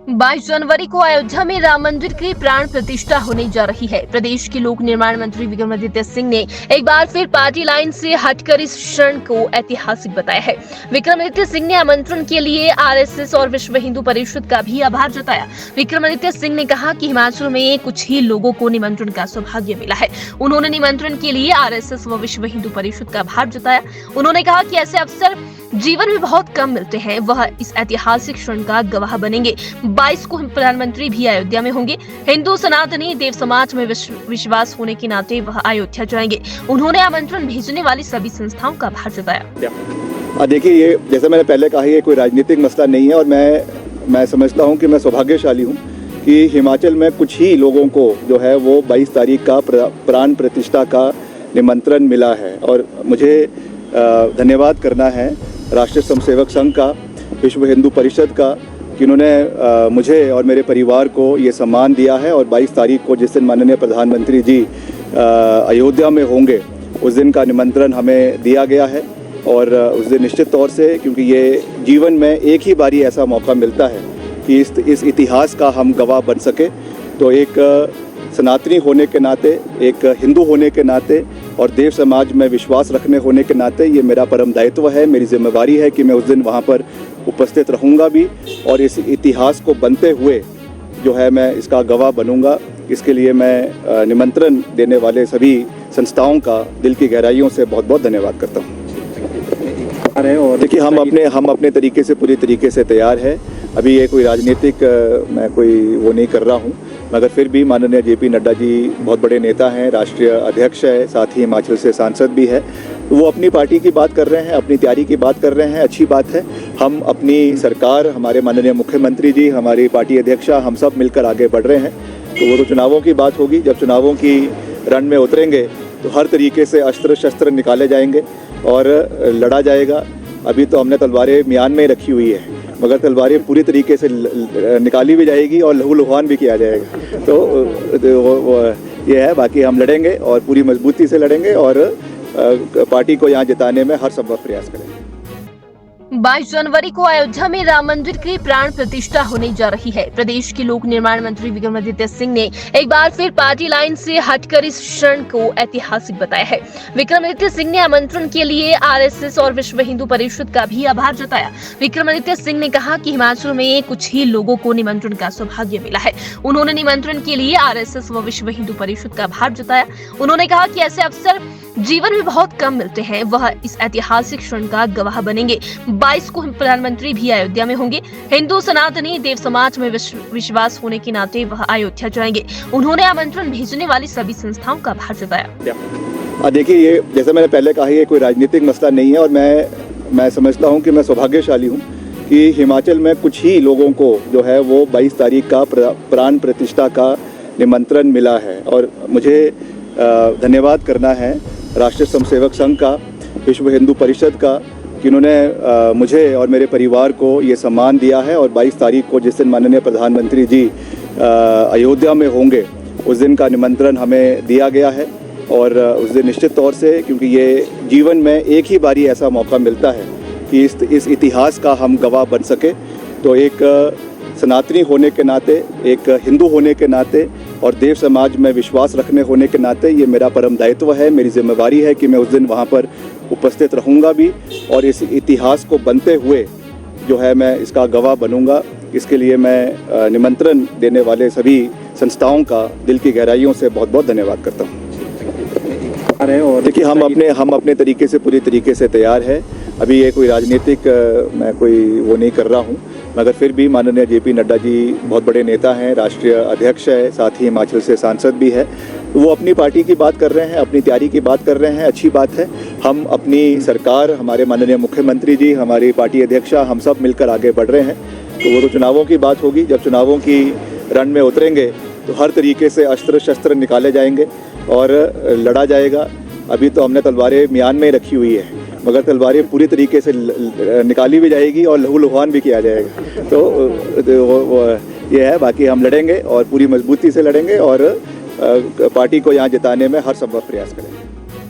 22 जनवरी को अयोध्या में राम मंदिर की प्राण प्रतिष्ठा होने जा रही है। प्रदेश के लोक निर्माण मंत्री विक्रमादित्य सिंह ने एक बार फिर पार्टी लाइन से हटकर इस क्षण को ऐतिहासिक बताया है। विक्रमादित्य सिंह ने आमंत्रण के लिए आरएसएस और विश्व हिंदू परिषद का भी आभार जताया। विक्रमादित्य सिंह ने कहा कि हिमाचल में कुछ ही लोगों को निमंत्रण का सौभाग्य मिला है। उन्होंने निमंत्रण के लिए आरएसएस व विश्व हिंदू परिषद का आभार जताया। उन्होंने कहा कि ऐसे अवसर जीवन में बहुत कम मिलते हैं, वह इस ऐतिहासिक क्षण का गवाह बनेंगे। 22 को प्रधानमंत्री भी अयोध्या में होंगे। हिंदू सनातनी देव समाज में विश्वास होने के नाते वह अयोध्या जाएंगे। उन्होंने आमंत्रण भेजने वाली सभी संस्थाओं का आभार जताया। देखिए, ये जैसे मैंने पहले कहा, ये कोई राजनीतिक मसला नहीं है और मैं समझता हूँ कि मैं सौभाग्यशाली हूँ कि हिमाचल में कुछ ही लोगों को जो है वो 22 तारीख का प्राण प्रतिष्ठा का निमंत्रण मिला है। और मुझे धन्यवाद करना है राष्ट्रीय स्वयंसेवक संघ का, विश्व हिंदू परिषद का, कि उन्होंने मुझे और मेरे परिवार को ये सम्मान दिया है। और 22 तारीख को जिस दिन माननीय प्रधानमंत्री जी अयोध्या में होंगे, उस दिन का निमंत्रण हमें दिया गया है। और उस दिन निश्चित तौर से, क्योंकि ये जीवन में एक ही बारी ऐसा मौका मिलता है कि इस इतिहास का हम गवाह बन सके, तो एक सनातनी होने के नाते, एक हिंदू होने के नाते और देव समाज में विश्वास रखने होने के नाते ये मेरा परम दायित्व है, मेरी जिम्मेवारी है कि मैं उस दिन वहाँ पर उपस्थित रहूँगा भी और इस इतिहास को बनते हुए जो है मैं इसका गवाह बनूँगा। इसके लिए मैं निमंत्रण देने वाले सभी संस्थाओं का दिल की गहराइयों से बहुत बहुत धन्यवाद करता हूँ। और देखिए, हम अपने तरीके से, पूरी तरीके से तैयार है। अभी ये कोई राजनीतिक मैं कोई वो नहीं कर रहा हूँ, मगर फिर भी माननीय जेपी नड्डा जी बहुत बड़े नेता हैं, राष्ट्रीय अध्यक्ष है, साथ ही हिमाचल से सांसद भी है। तो वो अपनी पार्टी की बात कर रहे हैं, अपनी तैयारी की बात कर रहे हैं, अच्छी बात है। हम अपनी सरकार, हमारे माननीय मुख्यमंत्री जी, हमारी पार्टी अध्यक्षा, हम सब मिलकर आगे बढ़ रहे हैं। तो वो तो चुनावों की बात होगी, जब चुनावों की रण में उतरेंगे तो हर तरीके से अस्त्र शस्त्र निकाले जाएंगे और लड़ा जाएगा। अभी तो हमने तलवारें म्यान में रखी हुई है, मगर तलवारें पूरी तरीके से निकाली भी जाएगी और लहूलुहान भी किया जाएगा। तो ये है, बाकी हम लड़ेंगे और पूरी मजबूती से लड़ेंगे और पार्टी को यहाँ जिताने में हर संभव प्रयास करेंगे। 22 जनवरी को अयोध्या में राम मंदिर की प्राण प्रतिष्ठा होने जा रही है। प्रदेश के लोक निर्माण मंत्री विक्रमादित्य सिंह ने एक बार फिर पार्टी लाइन से हटकर इस क्षण को ऐतिहासिक बताया है। विक्रमादित्य सिंह ने आमंत्रण के लिए आरएसएस और विश्व हिंदू परिषद का भी आभार जताया। विक्रमादित्य सिंह ने कहा कि हिमाचल में कुछ ही लोगों को निमंत्रण का सौभाग्य मिला है। उन्होंने निमंत्रण के लिए आरएसएस व विश्व हिंदू परिषद का आभार जताया। उन्होंने कहा कि ऐसे अवसर जीवन में बहुत कम मिलते हैं, वह इस ऐतिहासिक क्षण का गवाह बनेंगे। 22 को प्रधानमंत्री भी अयोध्या में होंगे। हिंदू सनातनी देव समाज में विश्वास होने के नाते वह अयोध्या जाएंगे। उन्होंने आमंत्रण भेजने वाली सभी संस्थाओं का आभार जताया। देखिए, ये जैसे मैंने पहले कहा, ये कोई राजनीतिक मसला नहीं है और मैं समझता हूँ कि मैं सौभाग्यशाली हूँ कि हिमाचल में कुछ ही लोगों को जो है वो 22 तारीख का प्राण प्रतिष्ठा का निमंत्रण मिला है। और मुझे धन्यवाद करना है राष्ट्रीय स्वयंसेवक संघ का, विश्व हिंदू परिषद का, कि उन्होंने मुझे और मेरे परिवार को ये सम्मान दिया है। और 22 तारीख को जिस दिन माननीय प्रधानमंत्री जी अयोध्या में होंगे, उस दिन का निमंत्रण हमें दिया गया है। और उस दिन निश्चित तौर से, क्योंकि ये जीवन में एक ही बारी ऐसा मौका मिलता है कि इस इतिहास का हम गवाह बन सके, तो एक सनातनी होने के नाते, एक हिंदू होने के नाते और देव समाज में विश्वास रखने होने के नाते ये मेरा परम दायित्व है, मेरी जिम्मेवारी है कि मैं उस दिन वहाँ पर उपस्थित रहूँगा भी और इस इतिहास को बनते हुए जो है मैं इसका गवाह बनूँगा। इसके लिए मैं निमंत्रण देने वाले सभी संस्थाओं का दिल की गहराइयों से बहुत बहुत धन्यवाद करता हूँ। और देखिए, हम अपने तरीके से, पूरी तरीके से तैयार है। अभी ये कोई राजनीतिक मैं कोई वो नहीं कर रहा हूँ, मगर फिर भी माननीय जेपी नड्डा जी बहुत बड़े नेता हैं, राष्ट्रीय अध्यक्ष है, साथ ही हिमाचल से सांसद भी है। तो वो अपनी पार्टी की बात कर रहे हैं, अपनी तैयारी की बात कर रहे हैं, अच्छी बात है। हम अपनी सरकार, हमारे माननीय मुख्यमंत्री जी, हमारी पार्टी अध्यक्षा, हम सब मिलकर आगे बढ़ रहे हैं। तो वो तो चुनावों की बात होगी, जब चुनावों की रण में उतरेंगे तो हर तरीके से अस्त्र शस्त्र निकाले जाएंगे और लड़ा जाएगा। अभी तो हमने तलवारें म्यान में रखी हुई है, मगर तलवारें पूरी तरीके से निकाली भी जाएगी और लहूलुहान भी किया जाएगा। तो ये है, बाकी हम लड़ेंगे और पूरी मजबूती से लड़ेंगे और पार्टी को यहाँ जिताने में हर संभव प्रयास करेंगे।